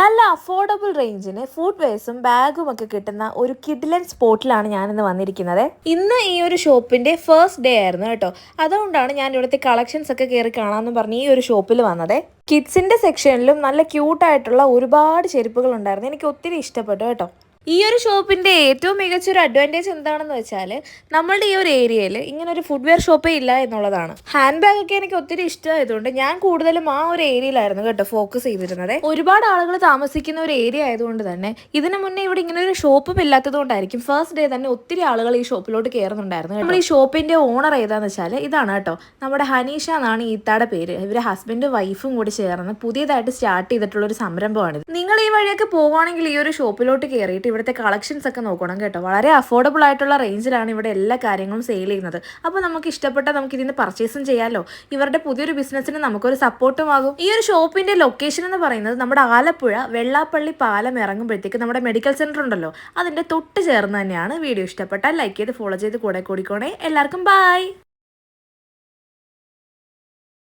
നല്ല അഫോർഡബിൾ റേഞ്ചിന് ഫുഡ് വെയർസും ബാഗും ഒക്കെ കിട്ടുന്ന ഒരു കിഡിലൻ സ്പോട്ടിലാണ് ഞാനിന്ന് വന്നിരിക്കുന്നത്. ഇന്ന് ഈ ഒരു ഷോപ്പിന്റെ ഫസ്റ്റ് ഡേ ആയിരുന്നു കേട്ടോ. അതുകൊണ്ടാണ് ഞാൻ ഇവിടുത്തെ കളക്ഷൻസ് ഒക്കെ കയറി കാണാമെന്ന് പറഞ്ഞ് ഈ ഒരു ഷോപ്പിൽ വന്നത്. കിഡ്സിന്റെ സെക്ഷനിലും നല്ല ക്യൂട്ടായിട്ടുള്ള ഒരുപാട് ചെരുപ്പുകൾ ഉണ്ടായിരുന്നു. എനിക്ക് ഒത്തിരി ഇഷ്ടപ്പെട്ടു കേട്ടോ. ഈ ഒരു ഷോപ്പിൻ്റെ ഏറ്റവും മികച്ചൊരു അഡ്വാൻറ്റേജ് എന്താണെന്ന് വെച്ചാൽ നമ്മളുടെ ഈ ഒരു ഏരിയയിൽ ഇങ്ങനെ ഒരു ഫുഡ്വെയർ ഷോപ്പേ ഇല്ല എന്നുള്ളതാണ്. ഹാൻഡ് ബാഗ് ഒക്കെ എനിക്ക് ഒത്തിരി ഇഷ്ടമായതുകൊണ്ട് ഞാൻ കൂടുതലും ആ ഒരു ഏരിയയിലായിരുന്നു കേട്ടോ ഫോക്കസ് ചെയ്തിരുന്നത്. ഒരുപാട് ആളുകൾ താമസിക്കുന്ന ഒരു ഏരിയ ആയതുകൊണ്ട് തന്നെ ഇതിനു മുന്നേ ഇവിടെ ഇങ്ങനെ ഒരു ഷോപ്പും ഇല്ലാത്തതുകൊണ്ടായിരിക്കും ഫസ്റ്റ് ഡേ തന്നെ ഒത്തിരി ആളുകൾ ഈ ഷോപ്പിലോട്ട് കയറുന്നുണ്ടായിരുന്നു. നമ്മൾ ഈ ഷോപ്പിൻ്റെ ഓണർ ഏതാണെന്ന് വെച്ചാൽ ഇതാണ് കേട്ടോ, നമ്മുടെ ഹനീഷ എന്നാണ് ഈത്താടെ പേര്. ഇവരെ ഹസ്ബൻഡും വൈഫും കൂടി ചേർന്ന് പുതിയതായിട്ട് സ്റ്റാർട്ട് ചെയ്തിട്ടുള്ള ഒരു സംരംഭമാണിത്. നിങ്ങൾ ഈ വഴിയൊക്കെ പോകുവാണെങ്കിൽ ഈ ഒരു ഷോപ്പിലോട്ട് കയറിയിട്ട് ഇവിടുത്തെ കളക്ഷൻസ് ഒക്കെ നോക്കണം കേട്ടോ. വളരെ അഫോർഡബിൾ ആയിട്ടുള്ള റേഞ്ചിലാണ് ഇവിടെ എല്ലാ കാര്യങ്ങളും സെയിൽ ചെയ്യുന്നത്. അപ്പോൾ നമുക്ക് ഇഷ്ടപ്പെട്ടാൽ നമുക്ക് ഇതിന് പർച്ചേസും ചെയ്യാമല്ലോ. ഇവരുടെ പുതിയൊരു ബിസിനസ്സിന് നമുക്കൊരു സപ്പോർട്ടും ആകും. ഈ ഒരു ഷോപ്പിന്റെ ലൊക്കേഷൻ എന്ന് പറയുന്നത് നമ്മുടെ ആലപ്പുഴ വെള്ളാപ്പള്ളി പാലം ഇറങ്ങുമ്പോഴത്തേക്ക് നമ്മുടെ മെഡിക്കൽ സെന്റർ ഉണ്ടല്ലോ, അതിന്റെ തൊട്ട് ചേർന്ന് തന്നെയാണ്. വീഡിയോ ഇഷ്ടപ്പെട്ടാൽ ലൈക്ക് ചെയ്ത് ഫോളോ ചെയ്ത് കൂടെ കൂടിക്കോണേ. എല്ലാവർക്കും ബൈ.